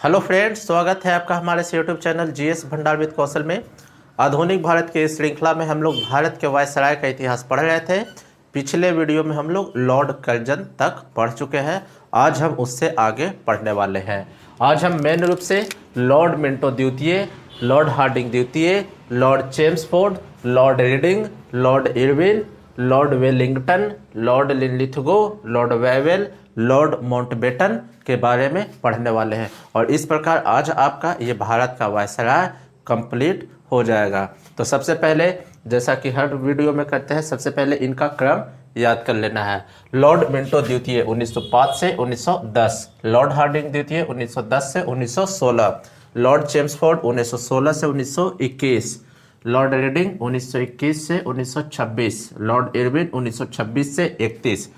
Hello friends, स्वागत है आपका हमारे इस यूट्यूब चैनल जीएस भंडार विद कौशल में। आधुनिक भारत के इस श्रृंखला में हम लोग भारत के वायसराय का इतिहास पढ़ रहे थे। पिछले वीडियो में हम लोग लॉर्ड कर्जन तक पढ़ चुके हैं। आज हम उससे आगे पढ़ने वाले हैं। आज हम मेन रूप से लॉर्ड मिंटो द्वितीय, लॉर्ड हार्डिंग द्वितीय, Lord Chelmsford, Lord reading, Lord Irwin, Lord Wellington, Lord Linlithgow, Lord Wavell, Lord Mountbatten के बारे में पढ़ने वाले हैं। और इस प्रकार आज आपका ये भारत का वायसराय कंप्लीट हो जाएगा। तो सबसे पहले, जैसा कि हर वीडियो में करते हैं, सबसे पहले इनका क्रम याद कर लेना है। लॉर्ड मिंटो द्वितीय 1905 से 1910, लॉर्ड हार्डिंग द्वितीय 1910 से 1916, लॉर्ड चेम्सफोर्ड 1916 से 1921, लॉर्ड रीडिंग 1921 से 1926, लॉर्ड इरविन 1926 से 31।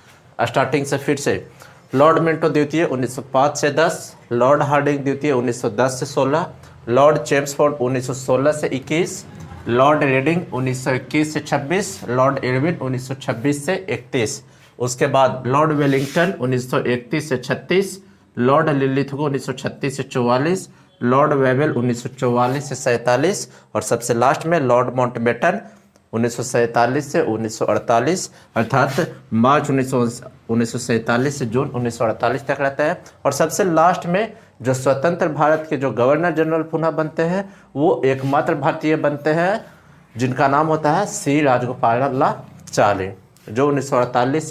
स्टार्टिंग से फिर से, लॉर्ड मिंटो द्वितीय 1905 से 10, लॉर्ड हार्डिंग द्वितीय 1910 से 16, लॉर्ड चेम्सफोर्ड 1916 से 21, लॉर्ड रीडिंग 1921 से 26, लॉर्ड इरविन 1926 से 31। उसके बाद लॉर्ड वेलिंगटन 1931 से 36, लॉर्ड लिनलिथगो 1936 से 44, लॉर्ड वेवेल 1944 से 47 और सबसे लास्ट में लॉर्ड माउंटबेटन 1947 से 1948, अर्थात मार्च 1947 से जून 1948 तक रहता है। और सबसे लास्ट में जो स्वतंत्र भारत के जो गवर्नर जनरल पुनः बनते हैं, वो एकमात्र भारतीय बनते हैं जिनका नाम होता है सी राजगोपालाचारी, जो 1948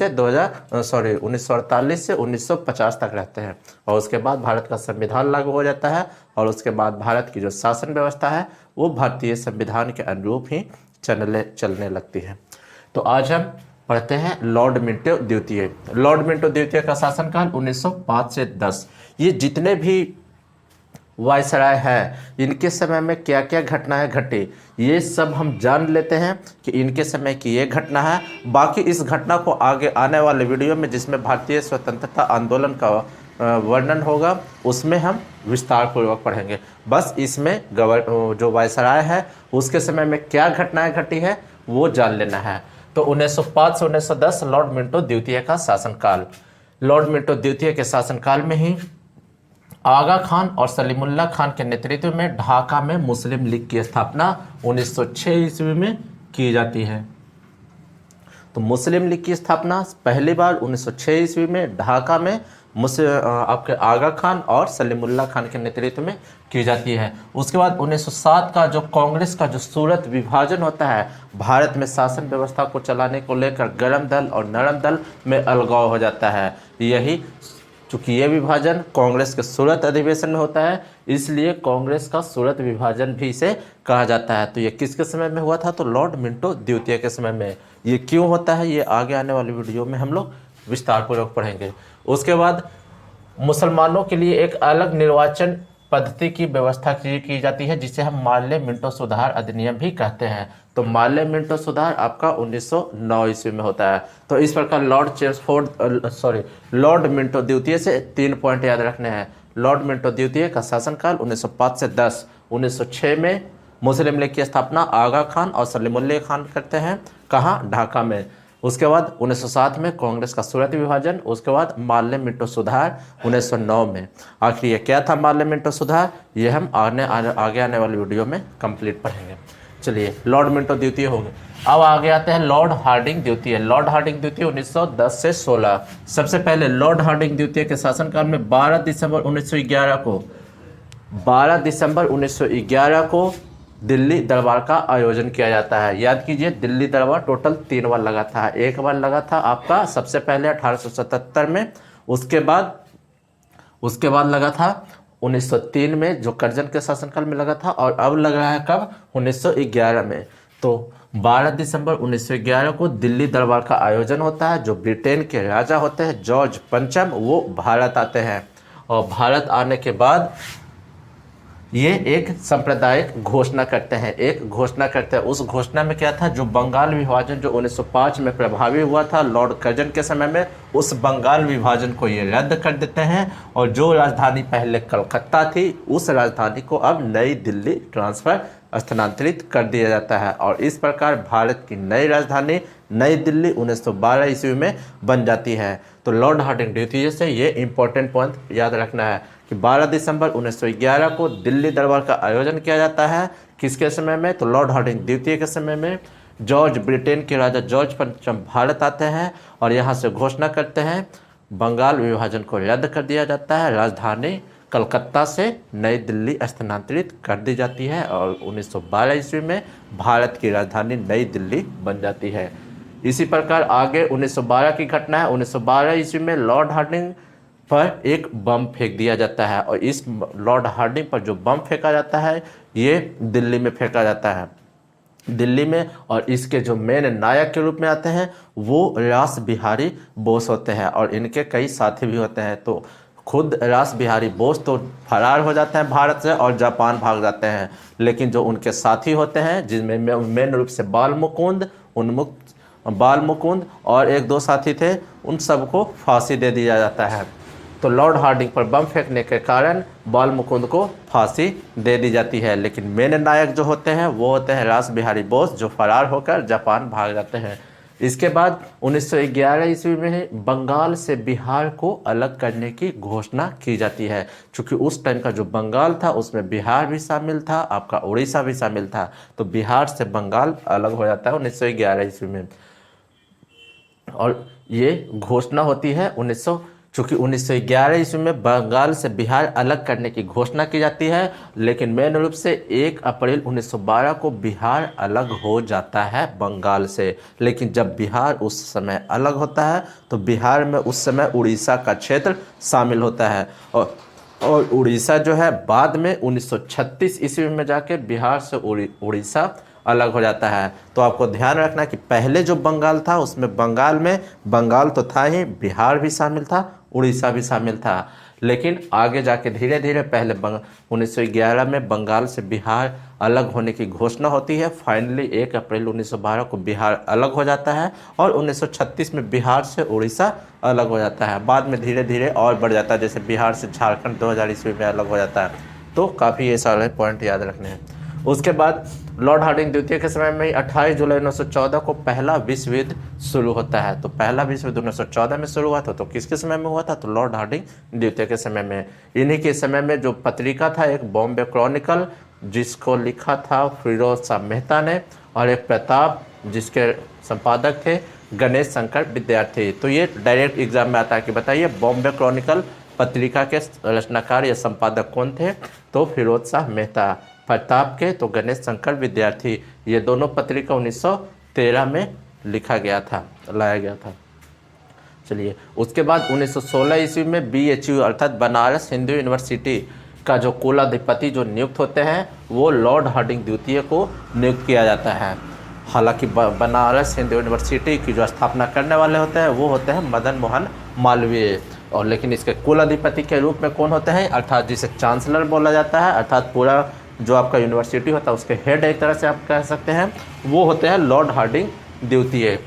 से 1950 तक रहते हैं। और उसके बाद भारत का संविधान लागू हो जाता है और उसके बाद भारत की जो शासन व्यवस्था है वो भारतीय संविधान के अनुरूप ही चलने लगती है। तो आज हम पढ़ते हैं लॉर्ड मिंटो द्वितीय। लॉर्ड मिंटो द्वितीय का शासनकाल 1905 से 10। ये जितने भी वायसराय हैं, इनके समय में क्या क्या घटनाएं घटी, ये सब हम जान लेते हैं कि इनके समय की ये घटना है। बाकी इस घटना को आगे आने वाले वीडियो में, जिसमें भारतीय स्वतंत्रता आंदोलन का वर्णन होगा, उसमें हम विस्तार पूर्वक पढ़ेंगे। बस इसमें जो वायसराय है उसके समय में क्या घटनाएं घटी है वो जान लेना है। तो 1905 से 1910 लॉर्ड मिंटो द्वितीय का शासनकाल। लॉर्ड मिंटो द्वितीय के शासनकाल में ही आगा खान और सलीमुल्लाह खान के नेतृत्व में ढाका में मुस्लिम लीग की स्थापना 1906 ईस्वी में की जाती है। तो मुस्लिम लीग की स्थापना पहली बार 1906 ईस्वी में ढाका में आपके आगा खान और सलीमुल्लाह खान के नेतृत्व में की जाती है। उसके बाद 1907 का जो कांग्रेस का जो सूरत विभाजन होता है, भारत में शासन व्यवस्था को चलाने को लेकर गर्म दल और नरम दल में अलगाव हो जाता है। यही चूँकि ये विभाजन कांग्रेस के सूरत अधिवेशन में होता है, इसलिए कांग्रेस का सूरत विभाजन भी इसे कहा जाता है। तो ये किसके समय में हुआ था? तो लॉर्ड मिंटो द्वितीय के समय में। ये क्यों होता है, ये आगे आने वाली वीडियो में हम लोग विस्तार पूर्वक पढ़ेंगे। उसके बाद मुसलमानों के लिए एक अलग निर्वाचन पद्धति की व्यवस्था की जाती है, जिसे हम मार्ले मिंटो सुधार अधिनियम भी कहते हैं। तो मार्ले मिंटो सुधार आपका 1909 ईस्वी में होता है। तो इस प्रकार लॉर्ड मिंटो द्वितीय से 3 पॉइंट याद रखने हैं। लॉर्ड मिंटो द्वितीय का शासनकाल 1905 से 10। 1906 में मुस्लिम लीग की स्थापना आगा खान और सलीमुल्लाह खान करते हैं। कहाँ? ढाका में। उसके बाद 1907 में कांग्रेस का सूरत विभाजन। उसके बाद मार्ले मिंटो सुधार 1909 में। आखिर ये क्या था मार्ले मिंटो सुधार, ये हम आगे आने वाली वीडियो में कंप्लीट पढ़ेंगे। चलिए, लॉर्ड मिंटो द्वितीय हो गए। अब आगे आते हैं लॉर्ड हार्डिंग द्वितीय। लॉर्ड हार्डिंग द्वितीय 1910 से 16। सबसे पहले लॉर्ड हार्डिंग द्वितीय के शासनकाल में 12 दिसंबर 1911 को दिल्ली दरबार का आयोजन किया जाता है। याद कीजिए, दिल्ली दरबार टोटल 3 बार लगा था। एक बार लगा था आपका सबसे पहले 1877 में, उसके बाद लगा था 1903 में जो कर्जन के शासनकाल में लगा था, और अब लगा है कब? 1911 में। तो 12 दिसंबर 1911 को दिल्ली दरबार का आयोजन होता है। जो ब्रिटेन के राजा होते हैं जॉर्ज पंचम, वो भारत आते हैं। और भारत आने के बाद ये एक सांप्रदायिक घोषणा करते हैं। उस घोषणा में क्या था? जो बंगाल विभाजन जो 1905 में प्रभावी हुआ था लॉर्ड कर्जन के समय में, उस बंगाल विभाजन को ये रद्द कर देते हैं। और जो राजधानी पहले कलकत्ता थी, उस राजधानी को अब नई दिल्ली स्थानांतरित कर दिया जाता है। और इस प्रकार भारत की नई राजधानी नई दिल्ली 1912 ईस्वी में बन जाती है। तो लॉर्ड हार्डिंग द्वितीय से ये इंपॉर्टेंट पॉइंट याद रखना है कि 12 दिसंबर 1911 को दिल्ली दरबार का आयोजन किया जाता है। किसके समय में? तो लॉर्ड हार्डिंग द्वितीय के समय में। जॉर्ज, ब्रिटेन के राजा जॉर्ज पंचम भारत आते हैं और यहाँ से घोषणा करते हैं बंगाल विभाजन को रद्द कर दिया जाता है। राजधानी कलकत्ता से नई दिल्ली स्थानांतरित कर दी जाती है और 1912 ईस्वी में भारत की राजधानी नई दिल्ली बन जाती है। इसी प्रकार आगे 1912 की घटना है। 1912 ईस्वी में लॉर्ड हार्डिंग पर एक बम फेंक दिया जाता है और इस लॉर्ड हार्डिंग पर जो बम फेंका जाता है ये दिल्ली में फेंका जाता है, दिल्ली में। और इसके जो मेन नायक के रूप में आते हैं वो रास बिहारी बोस होते हैं और इनके कई साथी भी होते हैं। तो खुद रास बिहारी बोस तो फरार हो जाते हैं भारत से और जापान भाग जाते हैं, लेकिन जो उनके साथी होते हैं जिनमें मेन रूप से बाल मुकुंद और एक दो साथी थे, उन सबको फांसी दे दिया जाता है। तो लॉर्ड हार्डिंग पर बम फेंकने के कारण बाल मुकुंद को फांसी दे दी जाती है, लेकिन मेन नायक जो होते हैं वो होते हैं रास बिहारी बोस, जो फरार होकर जापान भाग जाते हैं। इसके बाद 1911 ईस्वी में बंगाल से बिहार को अलग करने की घोषणा की जाती है। क्योंकि उस टाइम का जो बंगाल था उसमें बिहार भी शामिल था, आपका उड़ीसा भी शामिल था, तो बिहार से बंगाल अलग हो जाता है 1911 ईस्वी में। और ये घोषणा होती है चूँकि 1911 ईस्वी में बंगाल से बिहार अलग करने की घोषणा की जाती है, लेकिन मेन रूप से 1 अप्रैल 1912 को बिहार अलग हो जाता है बंगाल से। लेकिन जब बिहार उस समय अलग होता है तो बिहार में उस समय उड़ीसा का क्षेत्र शामिल होता है और उड़ीसा जो है बाद में 1936 ईस्वी में जाके बिहार से उड़ीसा अलग हो जाता है। तो आपको ध्यान रखना है कि पहले जो बंगाल था उसमें बंगाल तो था ही, बिहार भी शामिल था, उड़ीसा भी शामिल था, लेकिन आगे जाके धीरे धीरे पहले 1911 में बंगाल से बिहार अलग होने की घोषणा होती है। फाइनली 1 अप्रैल 1912 को बिहार अलग हो जाता है और 1936 में बिहार से उड़ीसा अलग हो जाता है। बाद में धीरे धीरे और बढ़ जाता है, जैसे बिहार से झारखंड 2000 ईस्वी में अलग हो जाता है। तो काफ़ी ये सारे पॉइंट याद रखने हैं। उसके बाद लॉर्ड हार्डिंग द्वितीय के समय में 28 जुलाई 1914 को पहला विश्व युद्ध शुरू होता है। तो पहला विश्व युद्ध 1914 में शुरू हुआ था, तो किसके समय में हुआ था? तो लॉर्ड हार्डिंग द्वितीय के समय में। इन्हीं के समय में जो पत्रिका था एक बॉम्बे क्रॉनिकल, जिसको लिखा था फिरोज शाह मेहता ने, और एक प्रताप, जिसके संपादक थे गणेश शंकर विद्यार्थी। तो ये डायरेक्ट एग्जाम में आता है कि बताइए बॉम्बे क्रॉनिकल पत्रिका के रचनाकार या संपादक कौन थे? तो फिरोज शाह मेहता। प्रताप के तो गणेश शंकर विद्यार्थी। ये दोनों पत्रिका 1913 में लाया गया था। चलिए, उसके बाद 1916 ईस्वी में BHU अर्थात बनारस हिंदू यूनिवर्सिटी का जो कुलाधिपति जो नियुक्त होते हैं वो लॉर्ड हार्डिंग द्वितीय को नियुक्त किया जाता है। हालांकि बनारस हिंदू यूनिवर्सिटी की जो स्थापना करने वाले होते हैं वो होते हैं मदन मोहन मालवीय, और लेकिन इसके कुलाधिपति के रूप में कौन होते हैं? अर्थात जिसे चांसलर बोला जाता है, अर्थात पूरा जो आपका यूनिवर्सिटी होता है उसके हेड एक तरह से आप कह सकते हैं, वो होते हैं लॉर्ड हार्डिंग द्वितीय।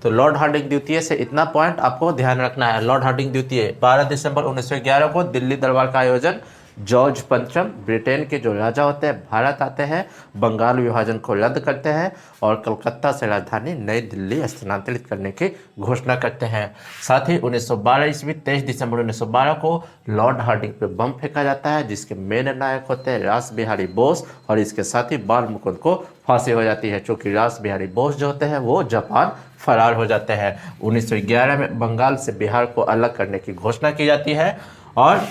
तो लॉर्ड हार्डिंग द्वितीय से इतना पॉइंट आपको ध्यान रखना है। लॉर्ड हार्डिंग द्वितीय 12 दिसंबर 1911 को दिल्ली दरबार का आयोजन। जॉर्ज पंचम ब्रिटेन के जो राजा होते हैं भारत आते हैं, बंगाल विभाजन को रद्द करते हैं और कलकत्ता से राजधानी नई दिल्ली स्थानांतरित करने की घोषणा करते हैं। साथ ही 1912 ईस्वी 23 दिसंबर 1912 को लॉर्ड हार्डिंग पे बम फेंका जाता है, जिसके मेन नायक होते हैं रास बिहारी बोस, और इसके साथ ही बाल मुकुंद को फांसी हो जाती है। चूँकि रास बिहारी बोस जो होते हैं वो जापान फरार हो जाते हैं। 1911 में बंगाल से बिहार को अलग करने की घोषणा की जाती है और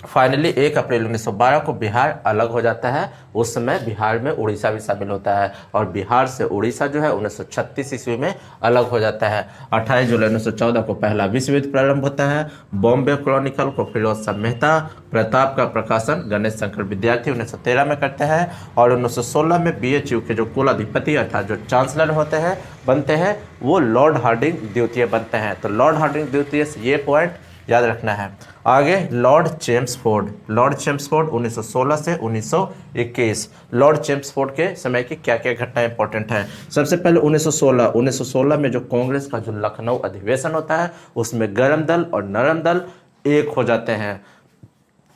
फाइनली 1 अप्रैल 1912 को बिहार अलग हो जाता है। उस समय बिहार में उड़ीसा भी शामिल होता है और बिहार से उड़ीसा जो है 1936 ईस्वी में अलग हो जाता है। 28 जुलाई 1914 को पहला विश्व युद्ध प्रारंभ होता है। बॉम्बे क्रॉनिकल को फिरोज शाह मेहता, प्रताप का प्रकाशन गणेश शंकर विद्यार्थी 1913 में करते हैं और 1916 में BHU के जो कुलाधिपति अर्थात जो चांसलर बनते हैं वो लॉर्ड हार्डिंग द्वितीय बनते हैं। तो लॉर्ड हार्डिंग द्वितीय से ये पॉइंट याद रखना है। आगे लॉर्ड चेम्सफोर्ड 1916 से 1921। लॉर्ड चेम्सफोर्ड के समय की क्या क्या घटनाएं इंपॉर्टेंट है? सबसे पहले 1916 में जो कांग्रेस का जो लखनऊ अधिवेशन होता है उसमें गर्म दल और नरम दल एक हो जाते हैं।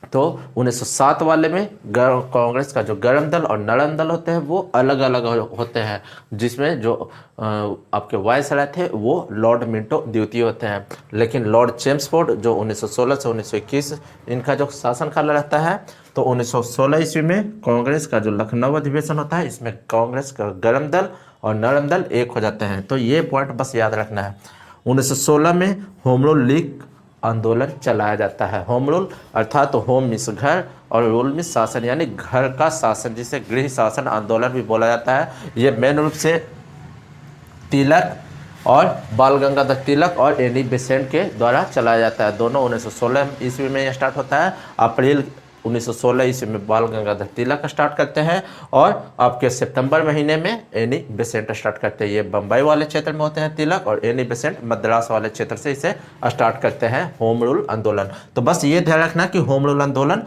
तो 1907 वाले में कांग्रेस का जो गर्म दल और नरम दल होते हैं वो अलग अलग होते हैं, जिसमें जो आपके वायसराय थे वो लॉर्ड मिंटो द्वितीय होते हैं। लेकिन लॉर्ड चेम्सफोर्ड जो 1916 से 1921 इनका जो शासनकाल रहता है, तो 1916 ईस्वी में कांग्रेस का जो लखनऊ अधिवेशन होता है, इसमें कांग्रेस का गर्म दल और नरम दल एक हो जाते हैं। तो ये पॉइंट बस याद रखना है। 1916 में होम रूल लीग आंदोलन चलाया जाता है। होम रूल अर्थात तो होम मीन्स घर और रूल मीन्स शासन, यानी घर का शासन, जिसे गृह शासन आंदोलन भी बोला जाता है। ये मेन रूप से तिलक और बाल गंगाधर तिलक और एनी बेसेंट के द्वारा चलाया जाता है। दोनों 1916 ईस्वी में यह स्टार्ट होता है। अप्रैल 1916 ईस्वी में बाल गंगाधर तिलक स्टार्ट करते हैं और आपके सितंबर महीने में एनी बेसेंट स्टार्ट करते हैं। ये बम्बई वाले क्षेत्र में होते हैं तिलक, और एनी बेसेंट मद्रास वाले क्षेत्र से इसे स्टार्ट करते हैं होम रूल आंदोलन। तो बस ये ध्यान रखना कि होम रूल आंदोलन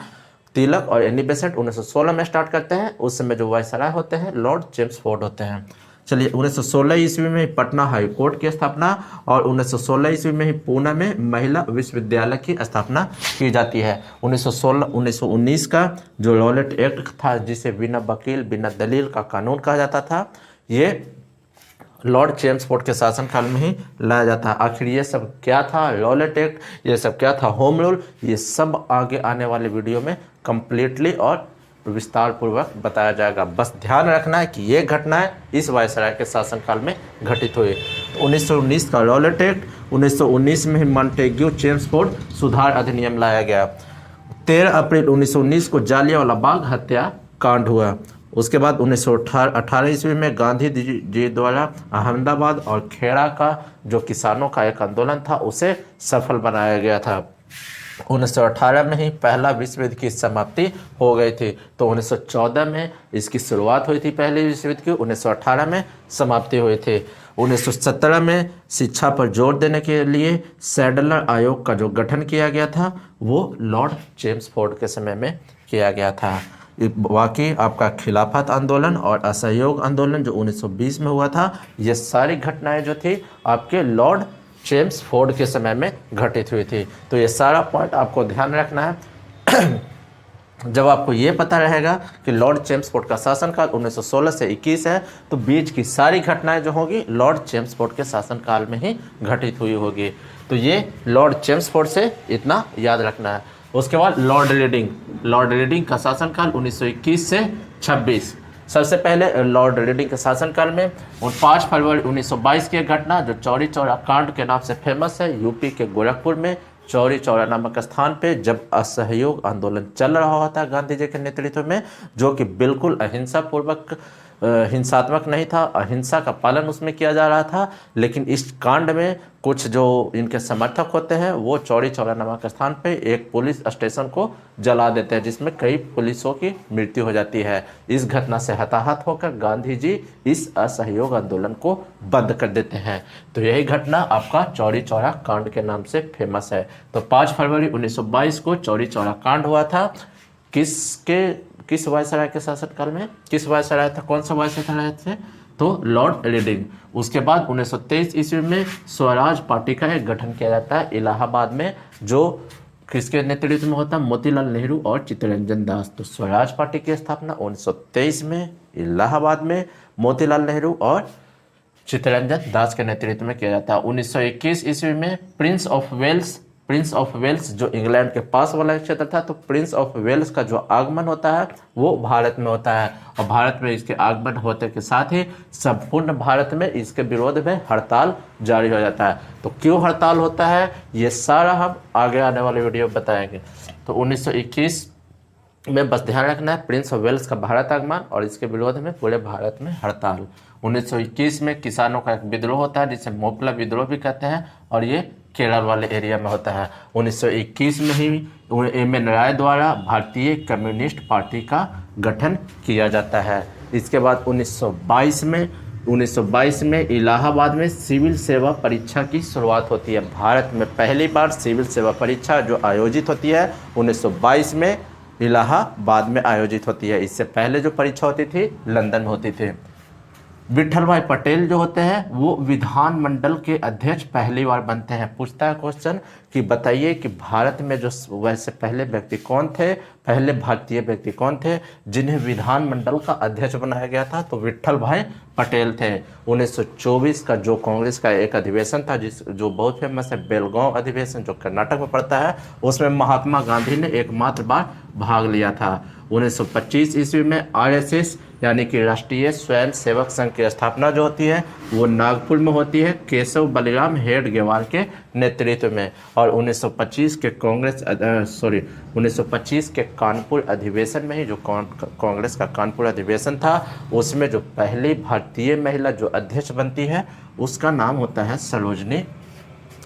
तिलक और एनी बेसेंट 1916 में स्टार्ट करते हैं। उस समय जो वायसराय होते हैं लॉर्ड चेम्सफोर्ड होते हैं। चलिए, 1916 ईस्वी में ही पटना हाई कोर्ट की स्थापना और 1916 ईस्वी में ही पुणे में महिला विश्वविद्यालय की स्थापना की जाती है। 1919 का जो रॉलेट एक्ट था, जिसे बिना वकील बिना दलील का कानून कहा जाता था, ये लॉर्ड चेम्सफोर्ड के शासनकाल में ही लाया जाता है। आखिर ये सब क्या था, रॉलेट एक्ट, ये सब क्या था, होम रूल, ये सब आगे आने वाले वीडियो में कंप्लीटली और विस्तार पूर्वक बताया जाएगा। बस ध्यान रखना है कि ये घटनाएं इस वायसराय के शासनकाल में घटित हुई। 1919 का रॉलेट एक्ट, 1919 में ही मॉन्टेग्यू चेम्सफोर्ड सुधार अधिनियम लाया गया। 13 अप्रैल 1919 को जालियांवाला बाग हत्या कांड हुआ। उसके बाद 1918 ईस्वी में गांधी जी द्वारा अहमदाबाद और खेड़ा का जो किसानों का एक आंदोलन था उसे सफल बनाया गया था। 1918 में ही पहला विश्व युद्ध की समाप्ति हो गई थी। तो 1914 में इसकी शुरुआत हुई थी पहले विश्व युद्ध की, 1918 में समाप्ति हुई थी। 1917 में शिक्षा पर जोर देने के लिए सैडलर आयोग का जो गठन किया गया था वो लॉर्ड चेम्सफोर्ड के समय में किया गया था। बाकी आपका खिलाफत आंदोलन और असहयोग आंदोलन जो 1920 में हुआ था, ये सारी घटनाएं जो थी आपके लॉर्ड चेम्सफोर्ड के समय में घटित हुई थी। तो ये सारा पॉइंट आपको ध्यान रखना है। जब आपको ये पता रहेगा कि लॉर्ड चेम्सफोर्ड का शासनकाल 1916 से 21 है, तो बीच की सारी घटनाएं जो होगी लॉर्ड चेम्सफोर्ड के शासनकाल में ही घटित हुई होगी। तो ये लॉर्ड चेम्सफोर्ड से इतना याद रखना है। उसके बाद लॉर्ड रीडिंग का शासनकाल 1921 से 26। सबसे पहले लॉर्ड रीडिंग के शासनकाल में 5 फरवरी 1922 की घटना जो चौरी चौरा कांड के नाम से फेमस है, यूपी के गोरखपुर में चौरी चौरा नामक स्थान पे जब असहयोग आंदोलन चल रहा होता है गांधी जी के नेतृत्व में, जो कि बिल्कुल हिंसात्मक नहीं था, अहिंसा का पालन उसमें किया जा रहा था। लेकिन इस कांड में कुछ जो इनके समर्थक होते हैं वो चौरी चौरा नामक स्थान पे एक पुलिस स्टेशन को जला देते हैं, जिसमें कई पुलिसों की मृत्यु हो जाती है। इस घटना से हताहत होकर गांधी जी इस असहयोग आंदोलन को बंद कर देते हैं। तो यही घटना आपका चौरी चौरा कांड के नाम से फेमस है। तो 5 फरवरी 1922 को चौरी चौरा कांड हुआ था। किस वायसराय के शासनकाल में, किस वायसराय था, कौन सा वायसराय थे, तो लॉर्ड रीडिंग। उसके बाद 1923 ईस्वी में स्वराज पार्टी का एक गठन किया जाता है इलाहाबाद में, जो किसके नेतृत्व में होता है, मोतीलाल नेहरू और चित्तरंजन दास। तो स्वराज पार्टी की स्थापना 1923 में इलाहाबाद में मोतीलाल नेहरू और चित्तरंजन दास के नेतृत्व में किया जाता है। 1921 ईस्वी में प्रिंस ऑफ वेल्स जो इंग्लैंड के पास वाला क्षेत्र था, तो प्रिंस ऑफ वेल्स का जो आगमन होता है वो भारत में होता है, और भारत में इसके आगमन होते के साथ ही संपूर्ण भारत में इसके विरोध में हड़ताल जारी हो जाता है। तो क्यों हड़ताल होता है ये सारा हम आगे आने वाले वीडियो बताएंगे। तो 1921 में बस ध्यान रखना है प्रिंस ऑफ वेल्स का भारत आगमन और इसके विरोध में पूरे भारत में हड़ताल। 1921 में किसानों का एक विद्रोह होता है जिसे मोपला विद्रोह भी कहते हैं, और ये केरल वाले एरिया में होता है। 1921 में ही एम.एन. राय द्वारा भारतीय कम्युनिस्ट पार्टी का गठन किया जाता है। इसके बाद 1922 में इलाहाबाद में सिविल सेवा परीक्षा की शुरुआत होती है। भारत में पहली बार सिविल सेवा परीक्षा जो आयोजित होती है 1922 में इलाहाबाद में आयोजित होती है। इससे पहले जो परीक्षा होती थी लंदन में होती थी। विठल भाई पटेल जो होते हैं वो विधानमंडल के अध्यक्ष पहली बार बनते हैं। पूछता है क्वेश्चन कि बताइए कि भारत में जो वैसे पहले व्यक्ति कौन थे, पहले भारतीय व्यक्ति कौन थे जिन्हें विधानमंडल का अध्यक्ष बनाया गया था, तो विठल भाई पटेल थे। 1924 का जो कांग्रेस का एक अधिवेशन था जो बहुत फेमस है, बेलगांव अधिवेशन, जो कर्नाटक में पड़ता है, उसमें महात्मा गांधी ने एकमात्र बार भाग लिया था। 1925 ईस्वी में आरएसएस यानी कि राष्ट्रीय स्वयं सेवक संघ की स्थापना जो होती है वो नागपुर में होती है केशव बलिराम हेडगेवार के नेतृत्व में। और 1925 के 1925 के कानपुर अधिवेशन में ही जो कांग्रेस का कानपुर अधिवेशन था उसमें जो पहली भारतीय महिला जो अध्यक्ष बनती है उसका नाम होता है सरोजनी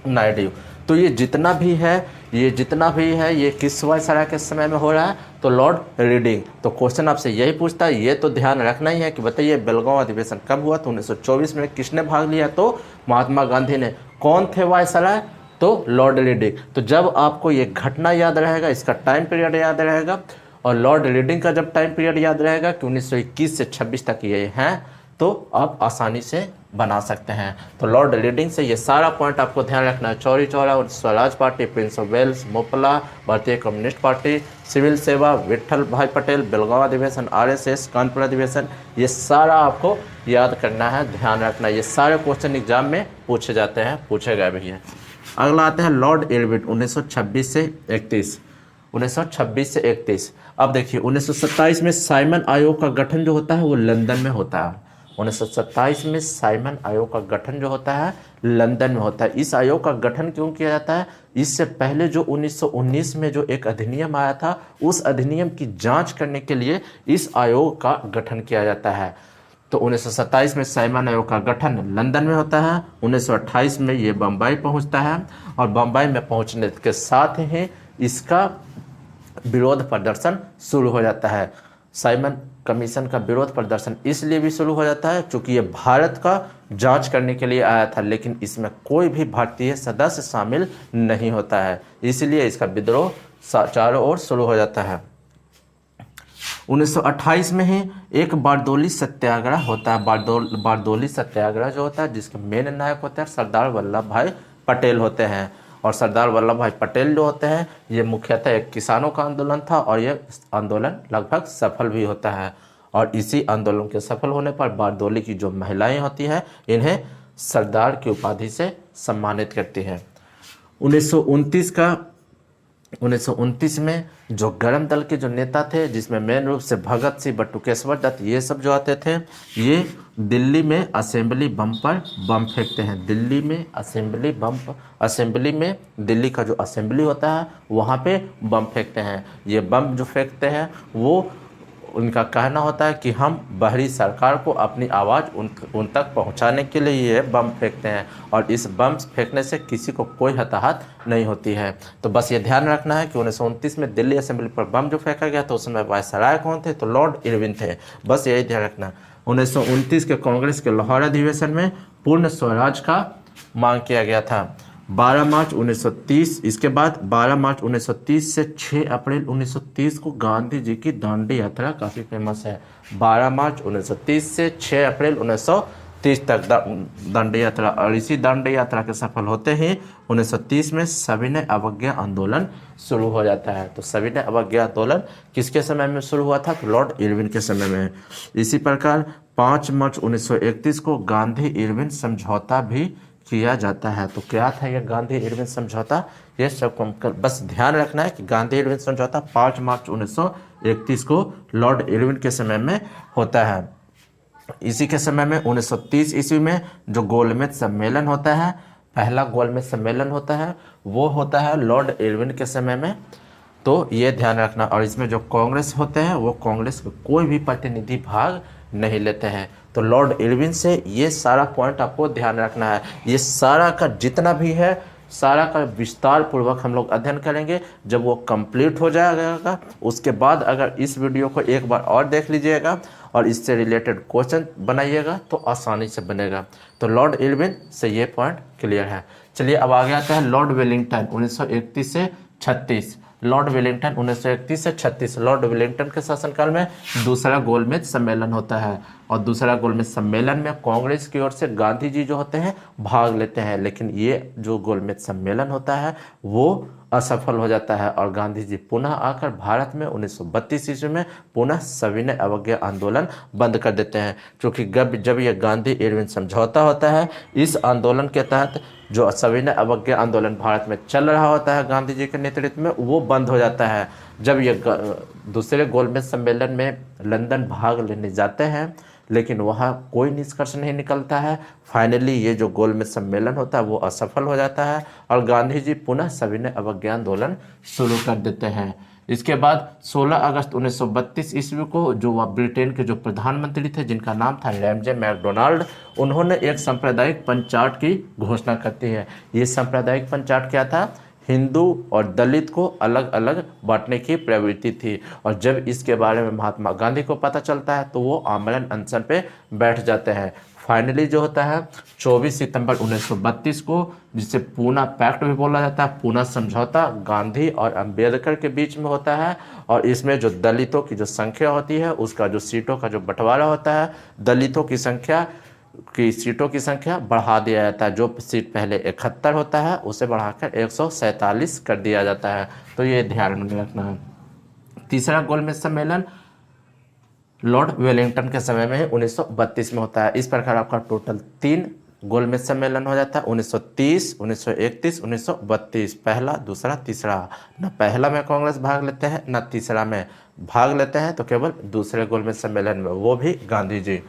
नायडू। तो ये जितना भी है ये किस वायसराय के समय में हो रहा है, तो लॉर्ड रीडिंग। तो क्वेश्चन आपसे यही पूछता है, ये तो ध्यान रखना ही है कि बताइए बेलगांव अधिवेशन कब हुआ, तो 1924 में किसने भाग लिया, तो महात्मा गांधी ने। कौन थे वायसराय, तो लॉर्ड रीडिंग। तो जब आपको ये घटना याद रहेगा, इसका टाइम पीरियड याद रहेगा, और लॉर्ड रीडिंग का जब टाइम पीरियड याद रहेगा कि 1921 से 26 तक ये हैं, तो आप आसानी से बना सकते हैं। तो लॉर्ड रीडिंग से ये सारा पॉइंट आपको ध्यान रखना है। चौरी चौरा और Swaraj party, prince of Wales, Moplah, Bharatiya Communist party, civil सेवा, विठल भाई पटेल, बेलगांव अधिवेशन, आरएसएस, कानपुर अधिवेशन, ये सारा आपको याद करना है, ध्यान रखना। ये सारे क्वेश्चन एग्जाम में पूछे जाते हैं, पूछे गए भी हैं। अगला आते हैं लॉर्ड इरविन 1926 से 31। 1926 से 31। अब देखिए 1927 में साइमन आयोग का गठन जो होता है वो लंदन में होता है। 1927 में साइमन आयोग का गठन जो होता है लंदन में होता है। इस आयोग का गठन क्यों किया जाता है, इससे पहले जो 1919 में जो एक अधिनियम आया था उस अधिनियम की जांच करने के लिए इस आयोग का गठन किया जाता है। तो 1927 में साइमन आयोग का गठन लंदन में होता है। 1928 में ये बम्बई पहुंचता है और बम्बई में पहुंचने के साथ ही इसका विरोध प्रदर्शन शुरू हो जाता है। साइमन कमीशन का विरोध प्रदर्शन इसलिए भी शुरू हो जाता है क्योंकि ये भारत का जांच करने के लिए आया था, लेकिन इसमें कोई भी भारतीय सदस्य शामिल नहीं होता है, इसलिए इसका विद्रोह चारों ओर शुरू हो जाता है। 1928 में ही एक बारदोली सत्याग्रह होता है। बारदोली सत्याग्रह जो होता है जिसके मेन नायक होते हैं सरदार वल्लभ भाई पटेल होते हैं। और सरदार वल्लभ भाई पटेल जो होते हैं ये मुख्यतः एक किसानों का आंदोलन था और ये आंदोलन लगभग सफल भी होता है। और इसी आंदोलन के सफल होने पर बारदोली की जो महिलाएं होती हैं इन्हें सरदार की उपाधि से सम्मानित करती हैं। 1929 में जो गरम दल के जो नेता थे जिसमें मेन रूप से भगत सिंह, बटुकेश्वर दत्त, ये सब जो आते थे, ये दिल्ली में असेंबली बम पर बम फेंकते हैं। दिल्ली में दिल्ली का जो असेंबली होता है वहाँ पे बम फेंकते हैं। ये बम जो फेंकते हैं वो उनका कहना होता है कि हम बाहरी सरकार को अपनी आवाज़ उन तक पहुंचाने के लिए ये बम फेंकते हैं और इस बम फेंकने से किसी को कोई हताहत नहीं होती है। तो बस ये ध्यान रखना है कि 1929 में दिल्ली असेंबली पर बम जो फेंका गया तो उस समय वायसराय कौन थे, तो लॉर्ड इरविन थे। बस यही ध्यान रखना। 1929 के कांग्रेस के लाहौर अधिवेशन में पूर्ण स्वराज का मांग किया गया था। 12 मार्च 1930, इसके बाद 12 मार्च 1930 से 6 अप्रैल 1930 को गांधी जी की दांडी यात्रा काफ़ी फेमस है। 12 मार्च 1930 से 6 अप्रैल 1930 तक दांडी यात्रा। और इसी दांडी यात्रा के सफल होते ही 1930 में सविनय अवज्ञा आंदोलन शुरू हो जाता है। तो सविनय अवज्ञा आंदोलन किसके समय में शुरू हुआ था, तो लॉर्ड इरविन के समय में। इसी प्रकार 5 मार्च 1931 को गांधी इरविन समझौता भी किया जाता है। तो क्या था ये गांधी इरविन समझौता, ये सब बस ध्यान रखना है कि गांधी इरविन समझौता 5 मार्च 1931 को लॉर्ड इरविन के समय में होता है। इसी के समय में 1930 ईस्वी में जो गोलमेज सम्मेलन होता है, पहला गोलमेज सम्मेलन होता है, वो होता है लॉर्ड इरविन के समय में। तो ये ध्यान रखना। और इसमें जो कांग्रेस होते हैं वो कांग्रेस के कोई भी प्रतिनिधि भाग नहीं लेते हैं। तो लॉर्ड इरविन से ये सारा पॉइंट आपको ध्यान रखना है। ये सारा का जितना भी है सारा का विस्तार पूर्वक हम लोग अध्ययन करेंगे। जब वो कंप्लीट हो जाएगा उसके बाद अगर इस वीडियो को एक बार और देख लीजिएगा और इससे रिलेटेड क्वेश्चन बनाइएगा तो आसानी से बनेगा। तो लॉर्ड इरविन से ये पॉइंट क्लियर है। चलिए अब आगे आता है लॉर्ड वेलिंगटन 1931 से 36। लॉर्ड वेलिंगटन 1931 से 36, लॉर्ड वेलिंगटन के शासनकाल में दूसरा गोलमेज सम्मेलन होता है, और दूसरा गोलमेज सम्मेलन में कांग्रेस की ओर से गांधी जी जो होते हैं भाग लेते हैं, लेकिन ये जो गोलमेज सम्मेलन होता है वो असफल हो जाता है और गांधी जी पुनः आकर भारत में 1932 ईस्वी में पुनः सविनय अवज्ञा आंदोलन बंद कर देते हैं, क्योंकि जब यह गांधी इरविन समझौता होता है, इस आंदोलन के तहत जो सविनय अवज्ञा आंदोलन भारत में चल रहा होता है गांधी जी के नेतृत्व में, वो बंद हो जाता है। जब ये दूसरे गोलमेज सम्मेलन में लंदन भाग लेने जाते हैं, लेकिन वहाँ कोई निष्कर्ष नहीं निकलता है। फाइनली ये जो गोलमेज सम्मेलन होता है वो असफल हो जाता है और गांधी जी पुनः सविनय अवज्ञा आंदोलन शुरू कर देते हैं। इसके बाद 16 अगस्त 1932 ईस्वी को जो वह ब्रिटेन के जो प्रधानमंत्री थे जिनका नाम था रैमजे मैकडोनाल्ड, उन्होंने एक सांप्रदायिक पंचायत की घोषणा करती है। ये सांप्रदायिक पंचायत क्या था? हिंदू और दलित को अलग अलग बांटने की प्रवृत्ति थी, और जब इसके बारे में महात्मा गांधी को पता चलता है तो वो आमरण अनशन पे बैठ जाते हैं। फाइनली जो होता है 24 सितंबर 1932 को, जिसे पूना पैक्ट भी बोला जाता है, पूना समझौता गांधी और अंबेडकर के बीच में होता है, और इसमें जो दलितों की जो संख्या होती है उसका जो सीटों का जो बंटवारा होता है, दलितों की सीटों की संख्या बढ़ा दिया जाता है। जो सीट पहले 71 होता है उसे बढ़ाकर 147 कर दिया जाता है। तो ये ध्यान में रखना है। तीसरा गोलमेज सम्मेलन लॉर्ड वेलिंगटन के समय में 1932 में होता है। इस प्रकार आपका टोटल 3 गोलमेज सम्मेलन हो जाता है, 1930, 1931, 1932। पहला, दूसरा, तीसरा। न पहला में कांग्रेस भाग लेते हैं न तीसरा में भाग लेते हैं, तो केवल दूसरे गोलमेज सम्मेलन में, वो भी गांधी जी।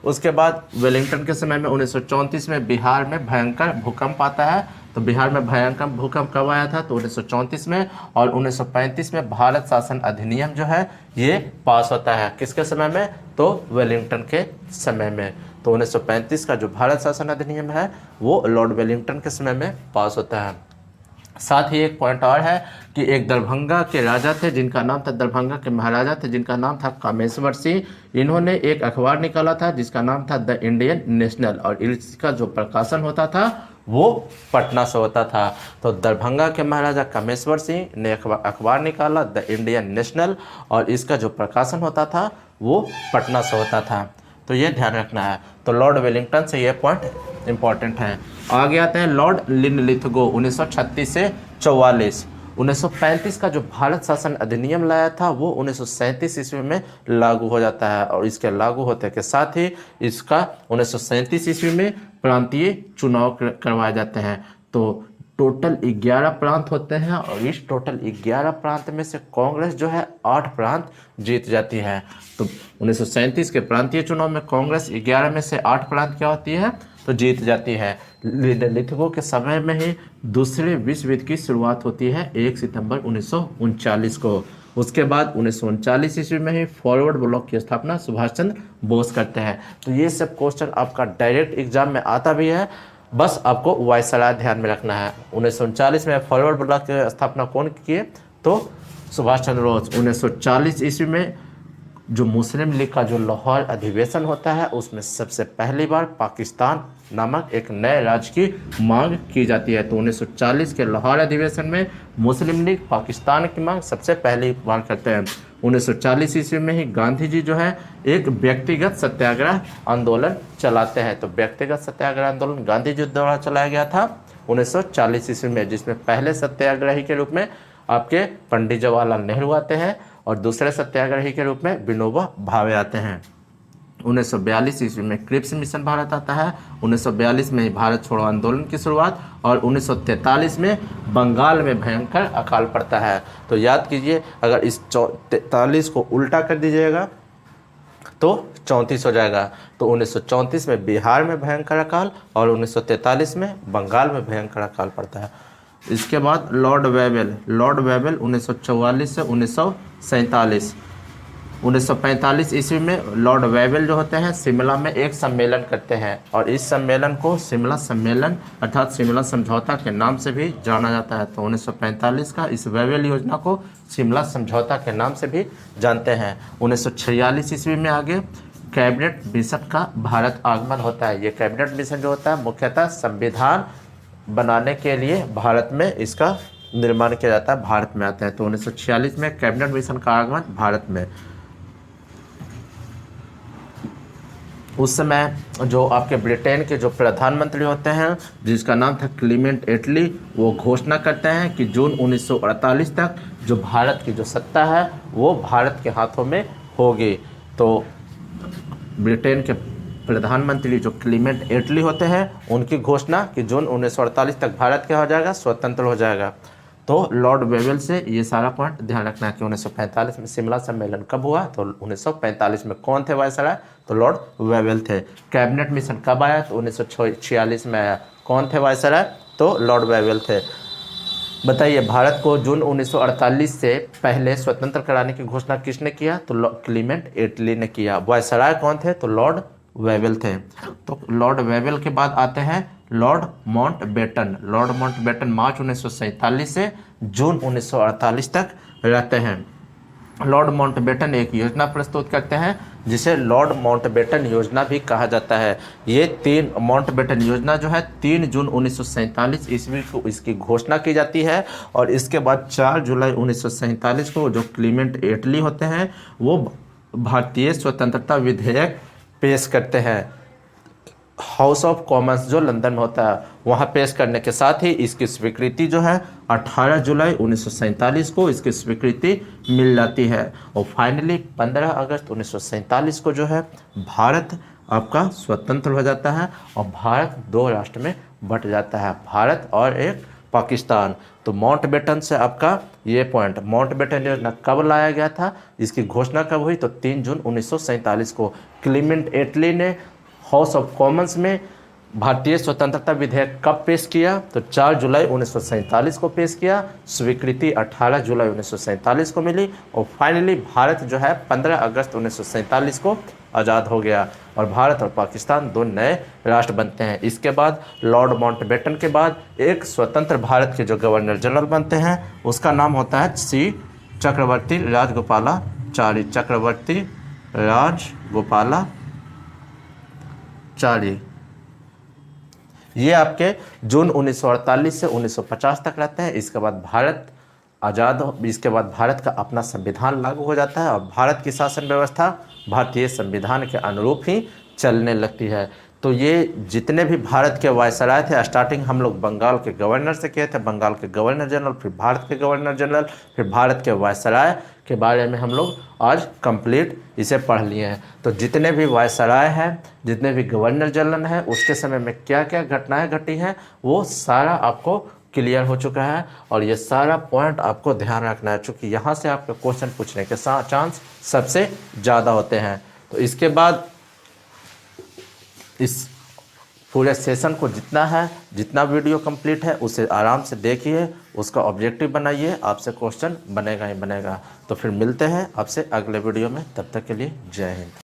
उसके बाद वेलिंगटन के समय में 1934 में बिहार में भयंकर भूकंप आता है। तो बिहार में भयंकर भूकंप कब आया था? तो 1934 में। और 1935 में भारत शासन अधिनियम जो है ये पास होता है। किसके समय में? तो वेलिंगटन के समय में। तो 1935 का जो भारत शासन अधिनियम है वो लॉर्ड वेलिंगटन के समय में पास होता है। साथ ही एक पॉइंट और है कि एक दरभंगा के राजा थे जिनका नाम था, दरभंगा के महाराजा थे जिनका नाम था कामेश्वर सिंह। इन्होंने एक अखबार निकाला था जिसका नाम था द इंडियन नेशनल, और इसका जो प्रकाशन होता था वो पटना से होता था। तो दरभंगा के महाराजा कामेश्वर सिंह ने अखबार निकाला द इंडियन नेशनल, और इसका जो प्रकाशन होता था वो पटना से होता था। तो ये ध्यान रखना है। तो लॉर्ड वेलिंगटन से ये पॉइंट इंपॉर्टेंट है। आगे आते हैं लॉर्ड लिनलिथगो 1936 से 44। 1935 का जो भारत शासन अधिनियम लाया था वो 1937 ईस्वी में लागू हो जाता है, और इसके लागू होने के साथ ही इसका 1937 ईस्वी में प्रांतीय चुनाव करवाए जाते हैं। तो टोटल 11 प्रांत होते हैं, और इस टोटल 11 प्रांत में से कांग्रेस जो है 8 प्रांत जीत जाती है। तो 1937 के प्रांतीय चुनाव में कांग्रेस 11 में से 8 प्रांत क्या होती है? तो जीत जाती है। लिथगो के समय में ही दूसरे विश्व युद्ध की शुरुआत होती है 1 सितंबर 1939 को। उसके बाद 1939 ईस्वी में ही फॉरवर्ड ब्लॉक की स्थापना सुभाष चंद्र बोस करते हैं। तो ये सब क्वेश्चन आपका डायरेक्ट एग्जाम में आता भी है, बस आपको वायसराय ध्यान में रखना है। 1939 में फॉरवर्ड ब्लॉक की स्थापना कौन किए? तो सुभाष चंद्र बोस। 1940 ईस्वी में जो मुस्लिम लीग का जो लाहौर अधिवेशन होता है उसमें सबसे पहली बार पाकिस्तान नामक एक नए राज्य की मांग की जाती है। तो 1940 के लाहौर अधिवेशन में मुस्लिम लीग पाकिस्तान की मांग सबसे पहली बार करते हैं। 1940 ईस्वी में ही गांधी जी जो है एक व्यक्तिगत सत्याग्रह आंदोलन चलाते हैं। तो व्यक्तिगत सत्याग्रह आंदोलन गांधी जी द्वारा चलाया गया था 1940 ईस्वी में, जिसमें पहले सत्याग्रही के रूप में आपके पंडित जवाहरलाल नेहरू आते हैं और दूसरे सत्याग्रही के रूप में विनोबा भावे आते हैं। 1942 ईस्वी में क्रिप्स मिशन भारत आता है। 1942 में भारत छोड़ो आंदोलन की शुरुआत, और 1943 में बंगाल में भयंकर अकाल पड़ता है। तो याद कीजिए, अगर इस 43 को उल्टा कर दीजिएगा तो 34 हो जाएगा। तो 1934 में बिहार में भयंकर अकाल, और 1943 में बंगाल में भयंकर अकाल पड़ता है। इसके बाद लॉर्ड वेबल 1944 से 1947। 1945 ईस्वी में लॉर्ड वेबल जो होते हैं शिमला में एक सम्मेलन करते हैं, और इस सम्मेलन को शिमला सम्मेलन अर्थात शिमला समझौता के नाम से भी जाना जाता है। तो 1945 का इस वेबल योजना को शिमला समझौता के नाम से भी जानते हैं। 1946 ईस्वी में आगे कैबिनेट मिशन का भारत आगमन होता है। ये कैबिनेट मिशन जो होता है मुख्यतः संविधान बनाने के लिए भारत में इसका निर्माण किया जाता है भारत में आते हैं। तो 1946 में कैबिनेट मिशन का आगमन भारत में। उस समय जो आपके ब्रिटेन के जो प्रधानमंत्री होते हैं जिसका नाम था क्लीमेंट एटली, वो घोषणा करते हैं कि जून 1948 तक जो भारत की जो सत्ता है वो भारत के हाथों में होगी। तो ब्रिटेन के प्रधानमंत्री जो क्लीमेंट एटली होते हैं उनकी घोषणा कि जून 1948 तक भारत क्या हो जाएगा, स्वतंत्र हो जाएगा। तो लॉर्ड वेवेल से ये सारा पॉइंट ध्यान रखना है कि 1945 में शिमला सम्मेलन कब हुआ, तो 1945 में कौन थे वायसराय, तो लॉर्ड वेवेल थे। कैबिनेट मिशन कब आया, तो 1946 में आया। कौन थे वायसराय, तो लॉर्ड वेवेल थे। बताइए भारत को जून 1948 से पहले स्वतंत्र कराने की घोषणा किसने किया, तो क्लीमेंट एटली ने किया। वायसराय कौन थे, तो लॉर्ड वेवेल थे। तो लॉर्ड वेवेल के बाद आते हैं लॉर्ड माउंटबेटन। लॉर्ड माउंटबेटन मार्च 1947 से जून 1948 तक रहते हैं। लॉर्ड माउंटबेटन एक योजना प्रस्तुत करते हैं जिसे लॉर्ड माउंटबेटन योजना भी कहा जाता है। ये माउंटबेटन योजना जो है 3 जून 1947 ईस्वी को इसकी घोषणा की जाती है और इसके बाद 4 जुलाई 1947 को जो क्लीमेंट एटली होते हैं वो भारतीय स्वतंत्रता विधेयक पेश करते हैं। हाउस ऑफ कॉमन्स जो लंदन में होता है वहाँ पेश करने के साथ ही इसकी स्वीकृति जो है 18 जुलाई 1947 को इसकी स्वीकृति मिल जाती है और फाइनली 15 अगस्त 1947 को जो है भारत आपका स्वतंत्र हो जाता है और भारत 2 राष्ट्र में बट जाता है, भारत और एक पाकिस्तान। तो माउंटबेटन से आपका ये पॉइंट, माउंटबेटन योजना कब लाया गया था, इसकी घोषणा कब हुई, तो 3 जून 1947 को। क्लीमेंट एटली ने हाउस ऑफ कॉमन्स में भारतीय स्वतंत्रता विधेयक कब पेश किया, तो 4 जुलाई 1947 को पेश किया। स्वीकृति 18 जुलाई 1947 को मिली और फाइनली भारत जो है 15 अगस्त 1947 को आज़ाद हो गया और भारत और पाकिस्तान 2 नए राष्ट्र बनते हैं। इसके बाद लॉर्ड माउंटबेटन के बाद एक स्वतंत्र भारत के जो गवर्नर जनरल बनते हैं उसका नाम होता है सी चक्रवर्ती राजगोपालाचारी। चक्रवर्ती राजगोपालाचारी ये आपके जून 1948 से 1950 तक रहते हैं। इसके बाद भारत इसके बाद भारत का अपना संविधान लागू हो जाता है और भारत की शासन व्यवस्था भारतीय संविधान के अनुरूप ही चलने लगती है। तो ये जितने भी भारत के वायसराय थे, स्टार्टिंग हम लोग बंगाल के गवर्नर से किए थे, बंगाल के गवर्नर जनरल, फिर भारत के गवर्नर जनरल, फिर भारत के वायसराय के बारे में हम लोग आज कंप्लीट इसे पढ़ लिए हैं। तो जितने भी वायसराय हैं, जितने भी गवर्नर जनरल हैं, उसके समय में क्या क्या घटनाएं घटी हैं वो सारा आपको क्लियर हो चुका है और ये सारा पॉइंट आपको ध्यान रखना है क्योंकि यहाँ से आपके क्वेश्चन पूछने के चांस सबसे ज़्यादा होते हैं। तो इसके बाद इस पूरे सेशन को जितना वीडियो कंप्लीट है उसे आराम से देखिए, उसका ऑब्जेक्टिव बनाइए, आपसे क्वेश्चन बनेगा ही बनेगा। तो फिर मिलते हैं आपसे अगले वीडियो में, तब तक के लिए जय हिंद।